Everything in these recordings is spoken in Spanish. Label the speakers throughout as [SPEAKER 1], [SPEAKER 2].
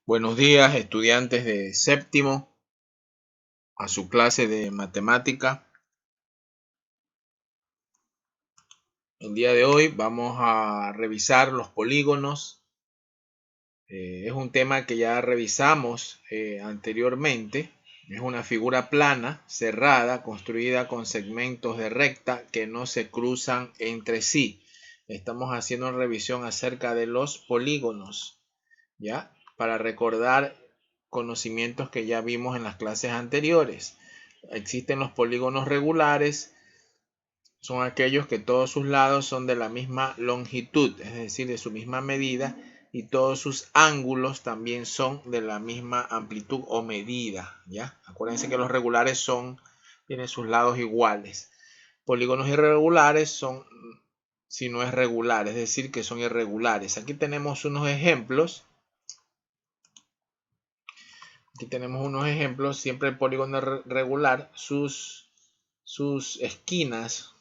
[SPEAKER 1] Buenos días, estudiantes de séptimo, a su clase de matemática. El día de hoy vamos a revisar los polígonos. Es un tema que ya revisamos anteriormente. Es una figura plana, cerrada, construida con segmentos de recta que no se cruzan entre sí. Estamos haciendo una revisión acerca de los polígonos, ¿ya? Para recordar conocimientos que ya vimos en las clases anteriores. Existen los polígonos regulares, son aquellos que todos sus lados son de la misma longitud, es decir, de su misma medida, y todos sus ángulos también son de la misma amplitud o medida, ¿ya? Acuérdense que los regulares tienen sus lados iguales. Polígonos irregulares son, si no es regular, es decir, que son irregulares. Aquí tenemos unos ejemplos. Aquí tenemos unos ejemplos. Siempre el polígono regular, sus esquinas,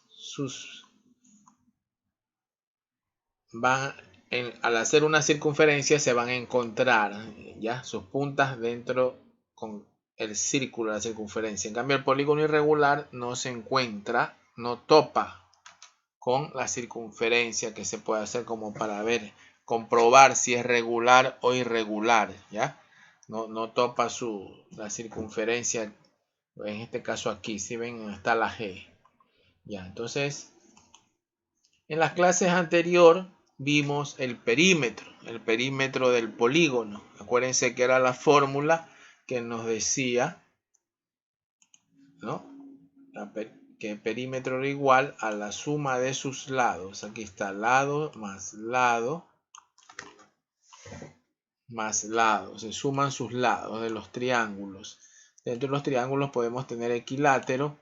[SPEAKER 1] al hacer una circunferencia se van a encontrar, ya, sus puntas dentro con el círculo de la circunferencia. En cambio, el polígono irregular no se encuentra, no topa con la circunferencia, que se puede hacer como para comprobar si es regular o irregular, ya. No topa la circunferencia, en este caso aquí, si ven, está la G. Ya, entonces, en las clases anteriores vimos el perímetro del polígono. Acuérdense que era la fórmula que nos decía, ¿no? Que el perímetro era igual a la suma de sus lados. Aquí está lado más lado más lado. Se suman sus lados de los triángulos. Dentro de los triángulos podemos tener equilátero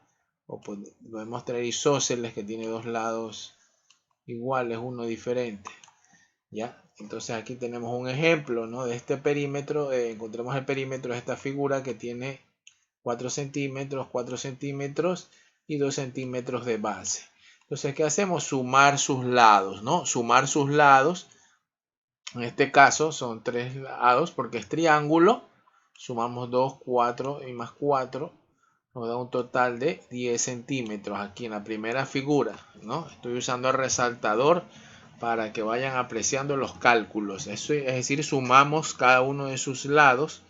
[SPEAKER 1] o podemos tener isósceles que tiene dos lados iguales, uno diferente. ¿Ya? Entonces aquí tenemos un ejemplo, ¿no? De este perímetro. Encontramos el perímetro de esta figura que tiene 4 centímetros, 4 centímetros y 2 centímetros de base. Entonces, ¿qué hacemos? Sumar sus lados, ¿no? Sumar sus lados. En este caso son 3 lados porque es triángulo. Sumamos 2, 4 y más 4. Nos da un total de 10 centímetros aquí en la primera figura, ¿no? Estoy usando el resaltador para que vayan apreciando los cálculos. Eso, es decir, sumamos cada uno de sus lados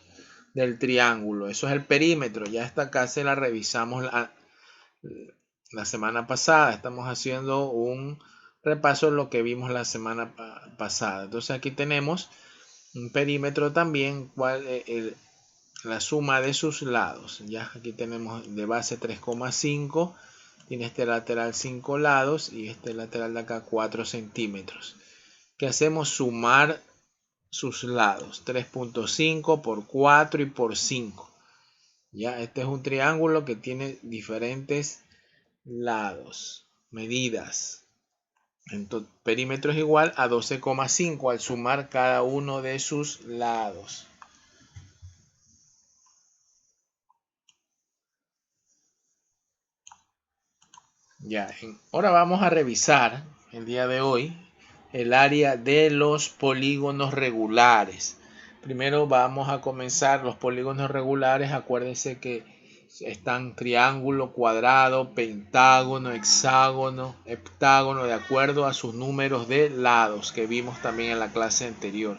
[SPEAKER 1] del triángulo. Eso es el perímetro. Ya esta acá se la revisamos la semana pasada. Estamos haciendo un repaso de lo que vimos la semana pasada. Entonces aquí tenemos un perímetro también, la suma de sus lados. Ya aquí tenemos de base 3,5. Tiene este lateral 5 lados y este lateral de acá 4 centímetros. ¿Qué hacemos? Sumar sus lados. 3,5 por 4 y por 5. Ya, este es un triángulo que tiene diferentes lados, medidas. Entonces, perímetro es igual a 12,5 al sumar cada uno de sus lados. Ya, ahora vamos a revisar el día de hoy el área de los polígonos regulares. Primero vamos a comenzar los polígonos regulares. Acuérdense que están triángulo, cuadrado, pentágono, hexágono, heptágono, de acuerdo a sus números de lados que vimos también en la clase anterior.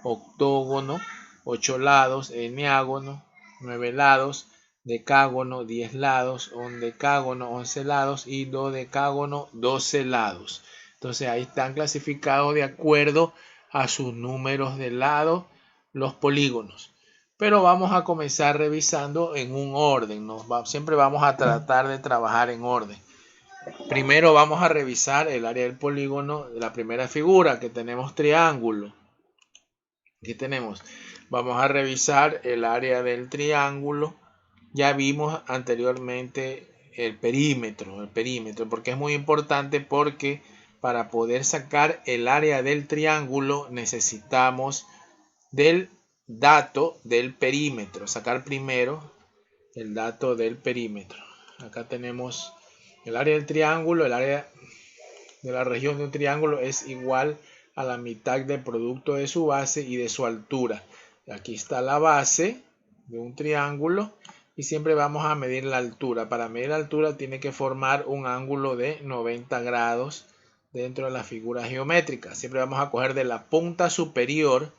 [SPEAKER 1] Octógono, 8 lados, eneágono, 9 lados, decágono, 10 lados, ondecágono, 11 lados y dodecágono, 12 lados. Entonces ahí están clasificados de acuerdo a sus números de lado los polígonos. Pero vamos a comenzar revisando en un orden, ¿no? Siempre vamos a tratar de trabajar en orden. Primero vamos a revisar el área del polígono de la primera figura, que tenemos triángulo. Aquí tenemos. Vamos a revisar el área del triángulo. Ya vimos anteriormente el perímetro, porque es muy importante, porque para poder sacar el área del triángulo necesitamos del dato del perímetro. Sacar primero el dato del perímetro. Acá tenemos el área del triángulo. El área de la región de un triángulo es igual a la mitad del producto de su base y de su altura. Aquí está la base de un triángulo y siempre vamos a medir la altura. Para medir la altura tiene que formar un ángulo de 90 grados dentro de la figura geométrica. Siempre vamos a coger de la punta superior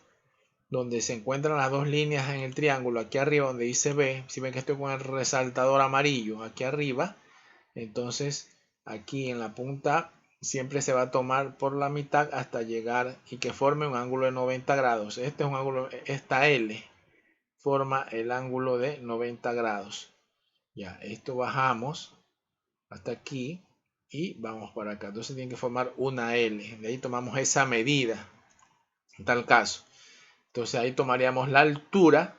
[SPEAKER 1] donde se encuentran las dos líneas en el triángulo, aquí arriba donde dice B. Si ven que estoy con el resaltador amarillo aquí arriba, entonces aquí en la punta siempre se va a tomar por la mitad hasta llegar y que forme un ángulo de 90 grados. Este es un ángulo, esta L forma el ángulo de 90 grados. Ya, esto bajamos hasta aquí y vamos para acá. Entonces tiene que formar una L. De ahí tomamos esa medida, en tal caso. Entonces ahí tomaríamos la altura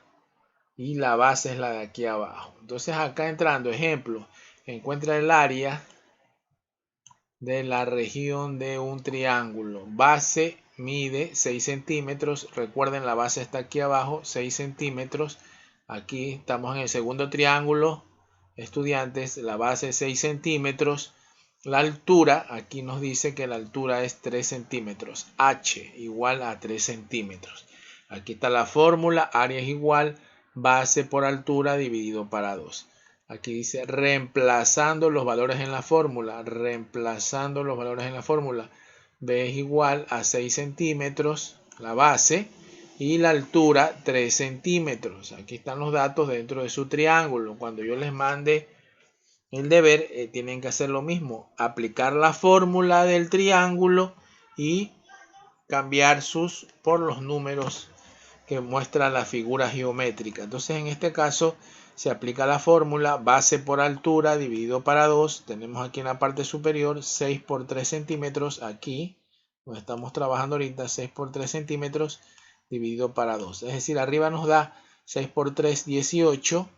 [SPEAKER 1] y la base es la de aquí abajo. Entonces acá entrando, ejemplo, encuentra el área de la región de un triángulo. Base mide 6 centímetros. Recuerden, la base está aquí abajo, 6 centímetros. Aquí estamos en el segundo triángulo. Estudiantes, la base es 6 centímetros. La altura, aquí nos dice que la altura es 3 centímetros. H igual a 3 centímetros. Aquí está la fórmula. Área es igual base por altura dividido para 2. Aquí dice reemplazando los valores en la fórmula. Reemplazando los valores en la fórmula. B es igual a 6 centímetros, la base, y la altura 3 centímetros. Aquí están los datos dentro de su triángulo. Cuando yo les mande el deber, tienen que hacer lo mismo. Aplicar la fórmula del triángulo y cambiar sus por los números que muestra la figura geométrica. Entonces en este caso se aplica la fórmula base por altura dividido para 2. Tenemos aquí en la parte superior 6 por 3 centímetros. Aquí donde estamos trabajando ahorita, 6 por 3 centímetros dividido para 2. Es decir, arriba nos da 6 por 3, 18.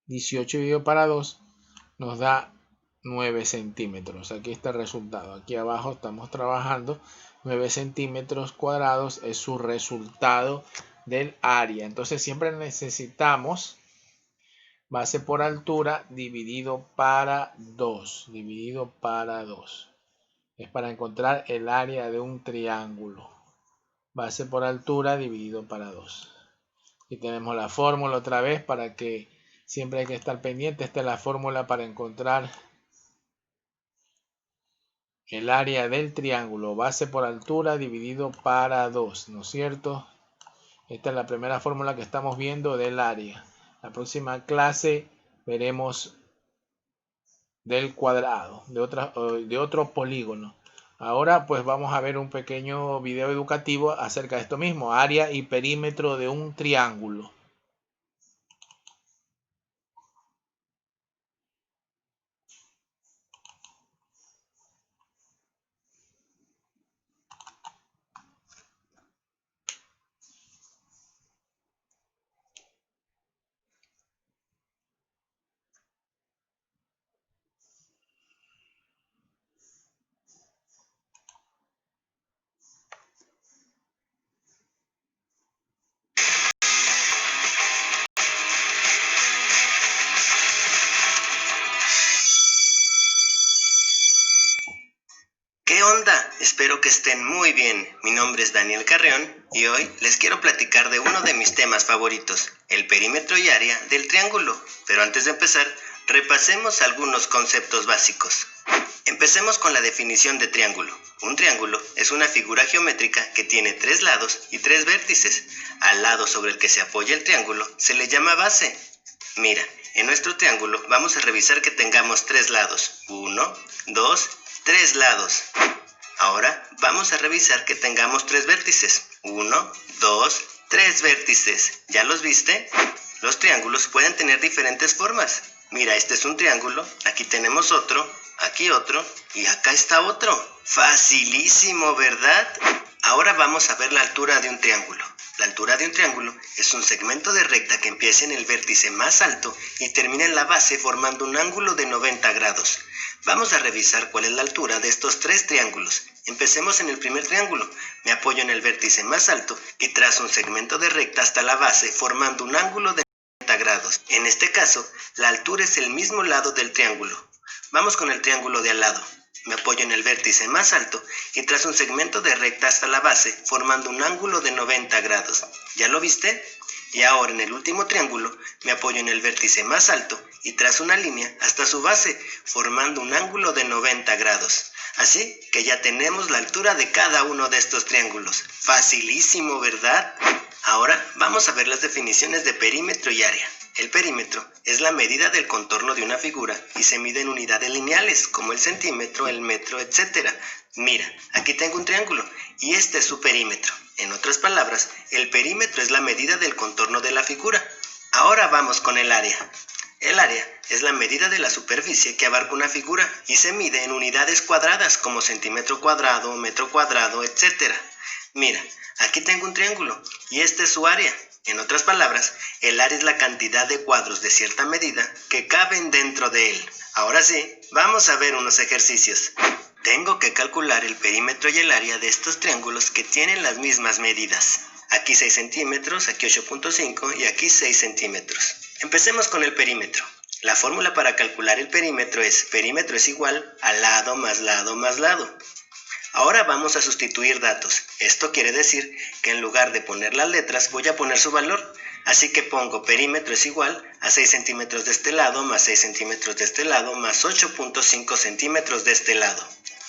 [SPEAKER 1] 18 dividido para 2 nos da 9 centímetros. Aquí está el resultado. Aquí abajo estamos trabajando 9 centímetros cuadrados es su resultado del área. Entonces siempre necesitamos base por altura dividido para 2. Dividido para 2. Es para encontrar el área de un triángulo. Base por altura dividido para 2. Y tenemos la fórmula otra vez para que siempre hay que estar pendiente. Esta es la fórmula para encontrar el área del triángulo, base por altura dividido para 2, ¿no es cierto? Esta es la primera fórmula que estamos viendo del área. La próxima clase veremos del cuadrado, de otro polígono. Ahora pues vamos a ver un pequeño video educativo acerca de esto mismo, área y perímetro de un triángulo.
[SPEAKER 2] ¿Qué onda? Espero que estén muy bien. Mi nombre es Daniel Carreón y hoy les quiero platicar de uno de mis temas favoritos, el perímetro y área del triángulo. Pero antes de empezar, repasemos algunos conceptos básicos. Empecemos con la definición de triángulo. Un triángulo es una figura geométrica que tiene 3 lados y 3 vértices. Al lado sobre el que se apoya el triángulo se le llama base. Mira, en nuestro triángulo vamos a revisar que tengamos 3 lados. 1, 2, 3 lados. Ahora vamos a revisar que tengamos 3 vértices. 1, 2, 3 vértices. ¿Ya los viste? Los triángulos pueden tener diferentes formas. Mira, este es un triángulo, aquí tenemos otro, aquí otro y acá está otro. Facilísimo, ¿verdad? Ahora vamos a ver la altura de un triángulo. La altura de un triángulo es un segmento de recta que empieza en el vértice más alto y termina en la base formando un ángulo de 90 grados. Vamos a revisar cuál es la altura de estos 3 triángulos. Empecemos en el primer triángulo. Me apoyo en el vértice más alto y trazo un segmento de recta hasta la base formando un ángulo de 90 grados. En este caso, la altura es el mismo lado del triángulo. Vamos con el triángulo de al lado. Me apoyo en el vértice más alto y trazo un segmento de recta hasta la base, formando un ángulo de 90 grados. ¿Ya lo viste? Y ahora en el último triángulo me apoyo en el vértice más alto y trazo una línea hasta su base, formando un ángulo de 90 grados. Así que ya tenemos la altura de cada uno de estos triángulos. Facilísimo, ¿verdad? Ahora vamos a ver las definiciones de perímetro y área. El perímetro es la medida del contorno de una figura y se mide en unidades lineales, como el centímetro, el metro, etc. Mira, aquí tengo un triángulo y este es su perímetro. En otras palabras, el perímetro es la medida del contorno de la figura. Ahora vamos con el área. El área es la medida de la superficie que abarca una figura y se mide en unidades cuadradas, como centímetro cuadrado, metro cuadrado, etc. Mira, aquí tengo un triángulo y este es su área. En otras palabras, el área es la cantidad de cuadros de cierta medida que caben dentro de él. Ahora sí, vamos a ver unos ejercicios. Tengo que calcular el perímetro y el área de estos triángulos que tienen las mismas medidas. Aquí 6 centímetros, aquí 8.5 y aquí 6 centímetros. Empecemos con el perímetro. La fórmula para calcular el perímetro es igual a lado más lado más lado. Ahora vamos a sustituir datos. Esto quiere decir que en lugar de poner las letras voy a poner su valor. Así que pongo perímetro es igual a 6 centímetros de este lado más 6 centímetros de este lado más 8.5 centímetros de este lado.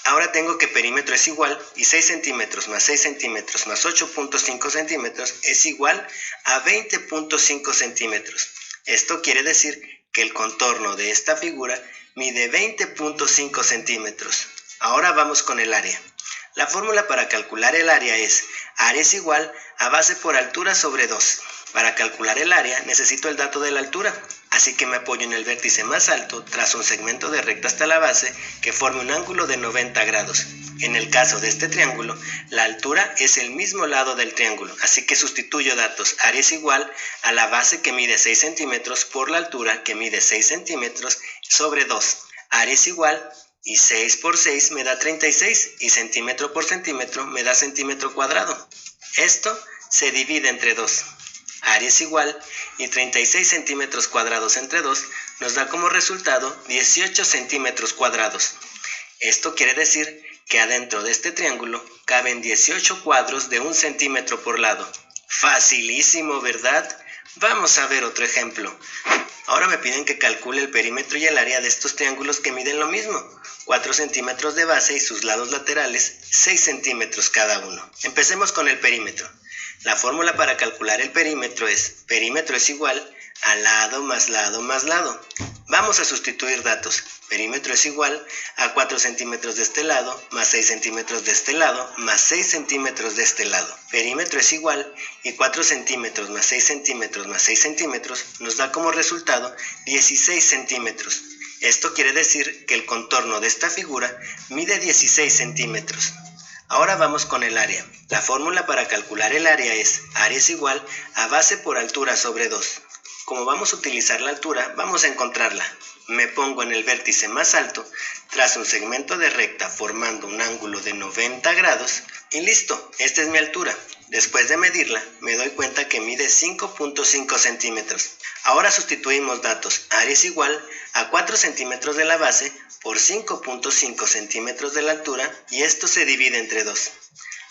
[SPEAKER 2] Ahora tengo que perímetro es igual y 6 centímetros más 6 centímetros más 8.5 centímetros es igual a 20.5 centímetros. Esto quiere decir que el contorno de esta figura mide 20.5 centímetros. Ahora vamos con el área. La fórmula para calcular el área es área es igual a base por altura sobre 2. Para calcular el área necesito el dato de la altura, así que me apoyo en el vértice más alto, trazo un segmento de recta hasta la base que forme un ángulo de 90 grados. En el caso de este triángulo, la altura es el mismo lado del triángulo, así que sustituyo datos. Área es igual a la base que mide 6 centímetros por la altura que mide 6 centímetros sobre 2. Área es igual y 6 por 6 me da 36 y centímetro por centímetro me da centímetro cuadrado. Esto se divide entre 2. Área es igual y 36 centímetros cuadrados entre 2 nos da como resultado 18 centímetros cuadrados. Esto quiere decir que adentro de este triángulo caben 18 cuadros de 1 centímetro por lado. Facilísimo, ¿verdad? Vamos a ver otro ejemplo. Ahora me piden que calcule el perímetro y el área de estos triángulos que miden lo mismo. 4 centímetros de base y sus lados laterales 6 centímetros cada uno. Empecemos con el perímetro. La fórmula para calcular el perímetro es igual a lado más lado más lado. Vamos a sustituir datos. Perímetro es igual a 4 centímetros de este lado, más 6 centímetros de este lado, más 6 centímetros de este lado. Perímetro es igual y 4 centímetros más 6 centímetros más 6 centímetros nos da como resultado 16 centímetros. Esto quiere decir que el contorno de esta figura mide 16 centímetros. Ahora vamos con el área. La fórmula para calcular el área es igual a base por altura sobre 2. Como vamos a utilizar la altura, vamos a encontrarla. Me pongo en el vértice más alto, trazo un segmento de recta formando un ángulo de 90 grados y listo, esta es mi altura. Después de medirla, me doy cuenta que mide 5.5 centímetros. Ahora sustituimos datos. Área es igual a 4 centímetros de la base por 5.5 centímetros de la altura y esto se divide entre 2.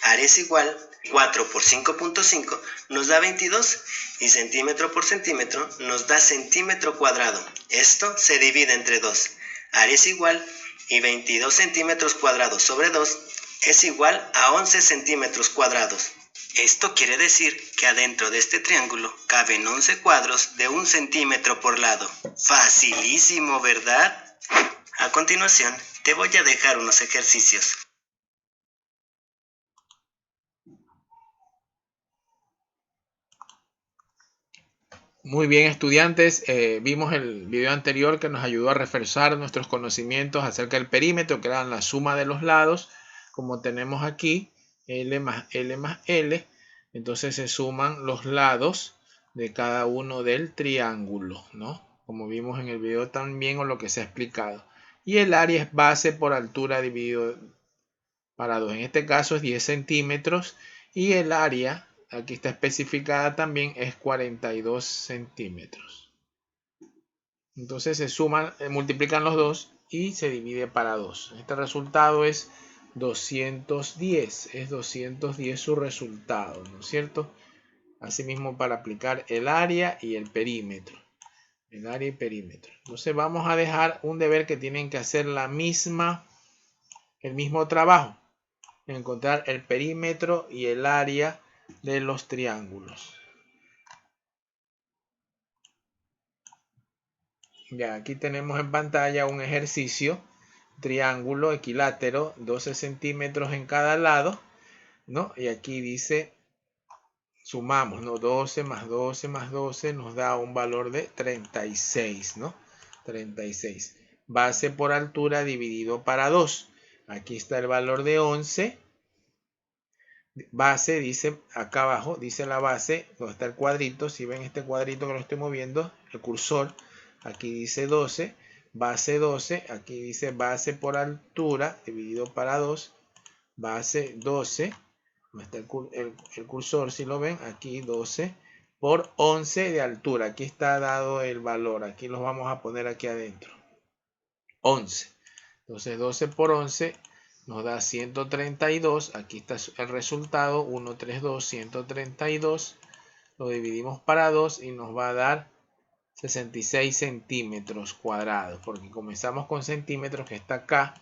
[SPEAKER 2] Área es igual 4 por 5.5 nos da 22 y centímetro por centímetro nos da centímetro cuadrado. Esto se divide entre 2. Área es igual y 22 centímetros cuadrados sobre 2 es igual a 11 centímetros cuadrados. Esto quiere decir que adentro de este triángulo caben 11 cuadros de 1 centímetro por lado. Facilísimo, ¿verdad? A continuación, te voy a dejar unos ejercicios.
[SPEAKER 1] Muy bien, estudiantes, vimos el video anterior que nos ayudó a reforzar nuestros conocimientos acerca del perímetro, que eran la suma de los lados, como tenemos aquí, L más L más L, entonces se suman los lados de cada uno del triángulo, ¿no? Como vimos en el video también o lo que se ha explicado. Y el área es base por altura dividido para 2, en este caso es 10 centímetros, y el área aquí está especificada también, es 42 centímetros. Entonces se suman, multiplican los dos y se divide para 2. Este resultado es 210. Es 210 su resultado, ¿no es cierto? Asimismo, para aplicar el área y el perímetro. El área y perímetro. Entonces vamos a dejar un deber que tienen que hacer el mismo trabajo. Encontrar el perímetro y el área de los triángulos. Ya, aquí tenemos en pantalla un ejercicio. Triángulo equilátero, 12 centímetros en cada lado, ¿no? Y aquí dice, sumamos, ¿no? 12 más 12 más 12 nos da un valor de 36, ¿no? 36. Base por altura dividido para 2. Aquí está el valor de 11. Base, dice acá abajo, dice la base, donde está el cuadrito. Si ven este cuadrito que lo estoy moviendo, el cursor, aquí dice 12. Base 12, aquí dice base por altura dividido para 2. Base 12, donde está el cursor, si lo ven, aquí 12 por 11 de altura. Aquí está dado el valor, aquí los vamos a poner aquí adentro. 11. Entonces 12 por 11 nos da 132. Aquí está el resultado, 132, 132. Lo dividimos para 2 y nos va a dar 66 centímetros cuadrados, porque comenzamos con centímetros que está acá.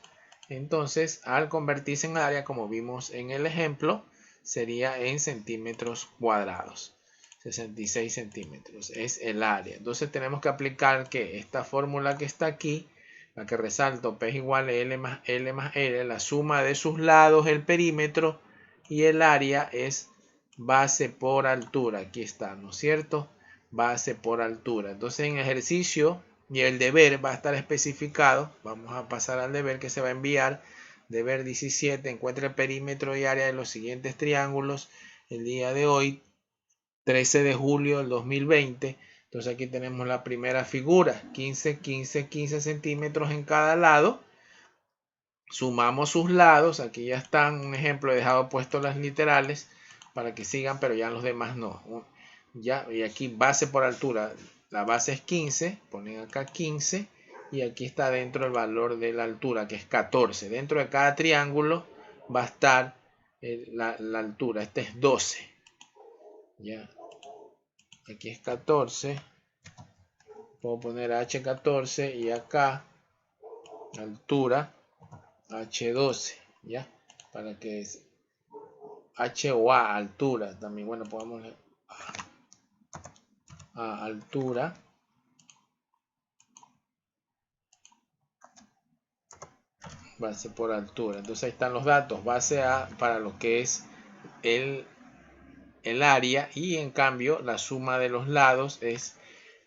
[SPEAKER 1] Entonces, al convertirse en área, como vimos en el ejemplo, sería en centímetros cuadrados. 66 centímetros es el área. Entonces tenemos que aplicar que esta fórmula que está aquí, la que resalto, P es igual a L más L más L, la suma de sus lados, el perímetro, y el área es base por altura. Aquí está, ¿no es cierto? Base por altura. Entonces en ejercicio y el deber va a estar especificado. Vamos a pasar al deber que se va a enviar. Deber 17, encuentra el perímetro y área de los siguientes triángulos el día de hoy, 13 de julio del 2020. Entonces aquí tenemos la primera figura, 15, 15, 15 centímetros en cada lado. Sumamos sus lados, aquí ya están, un ejemplo, he dejado puesto las literales para que sigan, pero ya los demás no. Ya, y aquí base por altura, la base es 15, ponen acá 15 y aquí está dentro el valor de la altura, que es 14. Dentro de cada triángulo va a estar la altura, este es 12. Ya, aquí es 14, puedo poner H14 y acá altura H12, ya, para que es H o A, altura, también, bueno, podemos a altura, base por altura. Entonces ahí están los datos, base A para lo que es el área, y en cambio la suma de los lados es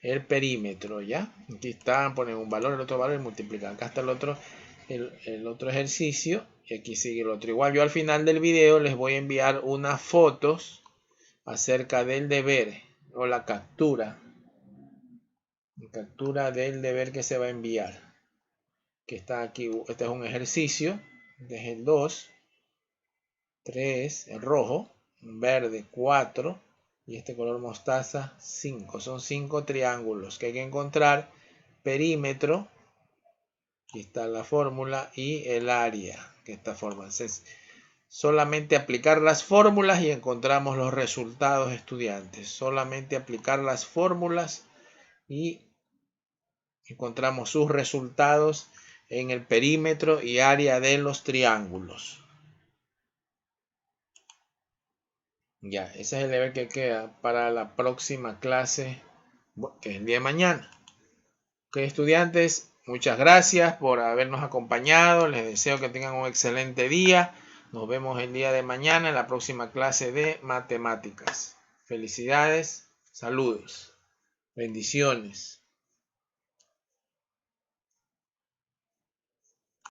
[SPEAKER 1] el perímetro, ¿ya? Aquí están, ponen un valor, el otro valor y multiplican. Acá está el otro ejercicio y aquí sigue el otro. Igual yo al final del video les voy a enviar unas fotos acerca del deber o la captura del deber que se va a enviar, que está aquí. Este es un ejercicio, que es el 2, 3, el rojo, verde 4 y este color mostaza 5. Son 5 triángulos que hay que encontrar, perímetro, aquí está la fórmula, y el área, que esta fórmula. Entonces, solamente aplicar las fórmulas y encontramos los resultados, estudiantes. Solamente aplicar las fórmulas y encontramos sus resultados en el perímetro y área de los triángulos. Ya, ese es el deber que queda para la próxima clase, que es el día de mañana. Ok, estudiantes, muchas gracias por habernos acompañado. Les deseo que tengan un excelente día. Nos vemos el día de mañana en la próxima clase de matemáticas. Felicidades, saludos, bendiciones.